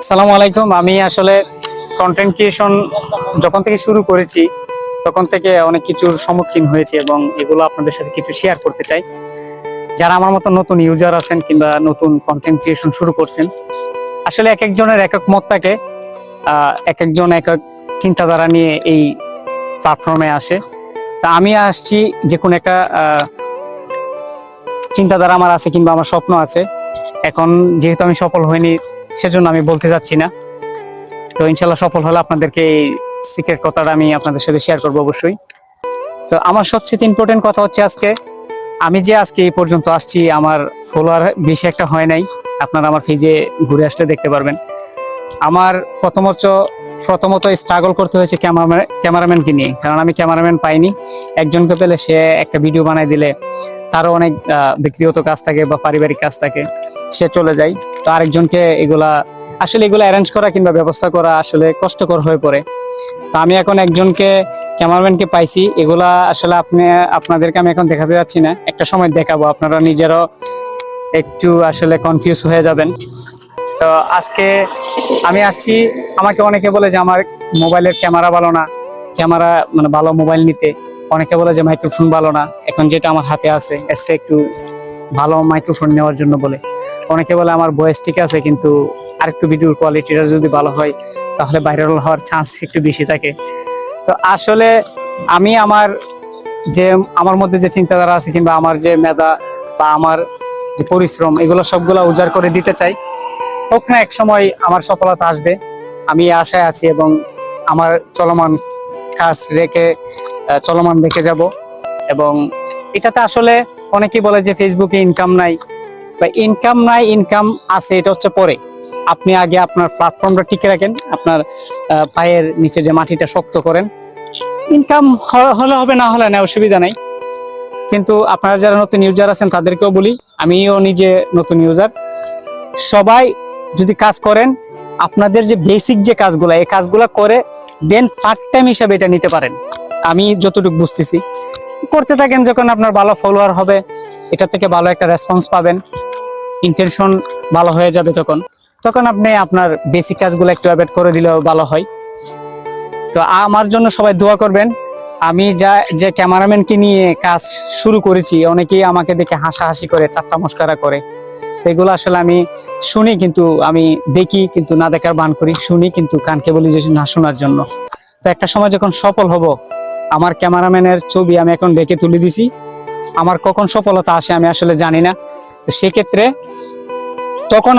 আসসালামু আলাইকুম। আমি আসলে কন্টেন্ট ক্রিয়েশন যখন থেকে শুরু করেছি তখন থেকে অনেক কিছুর সম্মুখীন হয়েছি এবং এগুলো আপনাদের সাথে কিছু শেয়ার করতে চাই। যারা আমার মতো নতুন ইউজার আছেন কিংবা নতুন কন্টেন্ট ক্রিয়েশন শুরু করছেন, আসলে এক একজনের এক এক মত থাকে, এক একজন এক এক চিন্তাধারা নিয়ে এই প্ল্যাটফর্মে আসে। তা আমি আসছি যে কোনো একটা চিন্তাধারা আমার আছে কিংবা আমার স্বপ্ন আছে। এখন যেহেতু আমি সফল হইনি সেজন্য আমি বলতে যাচ্ছি না। তো ইনশাল্লাহ সফল হলে আপনাদেরকে এই সিক্রেট কথাটা আমি আপনাদের সাথে শেয়ার করবো অবশ্যই। তো আমার সবচেয়ে ইম্পর্টেন্ট কথা হচ্ছে আজকে এই পর্যন্ত আসছি, আমার ফলোয়ার বেশি একটা হয় নাই। আপনারা আমার পেজে ঘুরে আসলে দেখতে পারবেন। আমার প্রথমত স্ট্রাগল করতে হয়েছে ক্যামেরাম্যানকে নিয়ে, কারণ আমি ক্যামেরাম্যান পাইনি। একজনকে পেলে সে একটা ভিডিও বানাই দিলে তারও অনেক ব্যক্তিগত কাজ থাকে বা পারিবারিক কাজ থাকে, সে চলে যায়। তো আরেকজনকে এগুলা অ্যারেঞ্জ করা কিংবা ব্যবস্থা করা আসলে কষ্টকর হয়ে পড়ে। তো আমি এখন একজনকে ক্যামেরাম্যানকে পাইছি। এগুলা আসলে আপনাদেরকে আমি এখন দেখাতে যাচ্ছি না, একটা সময় দেখাবো, আপনারা নিজেরাও একটু আসলে কনফিউজ হয়ে যাবেন। তো আজকে আমি আসছি, আমাকে অনেকে বলে যে আমার মোবাইলের ক্যামেরা ভালো না, মানে ভালো মোবাইল নিতে। অনেকে বলে যে মাইক্রোফোন ভালো না, এখন যেটা আমার হাতে আছে এর চেয়ে একটু ভালো মাইক্রোফোন নেওয়ার জন্য বলে। অনেকে বলে আমার ভয়েস ঠিক আছে, কিন্তু আরেকটু ভিডিওর কোয়ালিটিটা যদি ভালো হয় তাহলে ভাইরাল হওয়ার চান্স একটু বেশি থাকে। তো আসলে আমি আমার মধ্যে যে চিন্তাধারা আছে কিংবা আমার যে মেধা বা আমার যে পরিশ্রম, এগুলো সবগুলো উজাড় করে দিতে চাই। হোক না এক সময় আমার সফলতা আসবে, আমি আশায় আছি এবং আমার কাজ চলমান রেখে যাব। এবং এটাতে আসলে অনেকেই বলে যে ফেসবুকে ইনকাম নাই, বা ইনকাম আছে, এটা হচ্ছে পরে। আপনি আগে আপনার প্ল্যাটফর্মটা টিকে রাখেন, আপনার পায়ের নিচে যে মাটিটা শক্ত করেন। ইনকাম হলে হবে, না হলে না, অসুবিধা নাই। কিন্তু আপনারা যারা নতুন ইউজার আছেন তাদেরকেও বলি, আমিও নিজে নতুন ইউজার, সবাই যদি কাজ করেন, আপনাদের যে বেসিক যে কাজগুলো, এই কাজগুলো করে দেন পার্ট টাইম হিসাবে এটা নিতে পারেন। আমি যতটুকু বুঝতেছি, করতে থাকেন। যখন আপনার ভালো ফলোয়ার হবে, এটা থেকে ভালো একটা রেসপন্স পাবেন, ইন্টেনশন ভালো হয়ে যাবে, তখন আপনি আপনার বেসিক কাজগুলো একটু অ্যাভয়েড করে দিলেও ভালো হয়। তো আমার জন্য সবাই দোয়া করবেন। আমি যে ক্যামেরাম্যানকে নিয়ে কাজ শুরু করেছি, অনেকেই আমাকে দেখে হাসাহাসি করে, ঠাট্টা মস্করা করে। তো এগুলো আসলে আমি শুনি, কিন্তু আমি দেখি কিন্তু না দেখার ভান করি, শুনি কিন্তু কানকে বলি যে না শোনার জন্য। তো একটা সময় যখন সফল হব, আমার ক্যামেরাম্যানের ছবি আমি এখন ডেকে তুলে দিছি। আমার কখন সফলতা আসে আমি আসলে জানি না। তো সেক্ষেত্রে তখন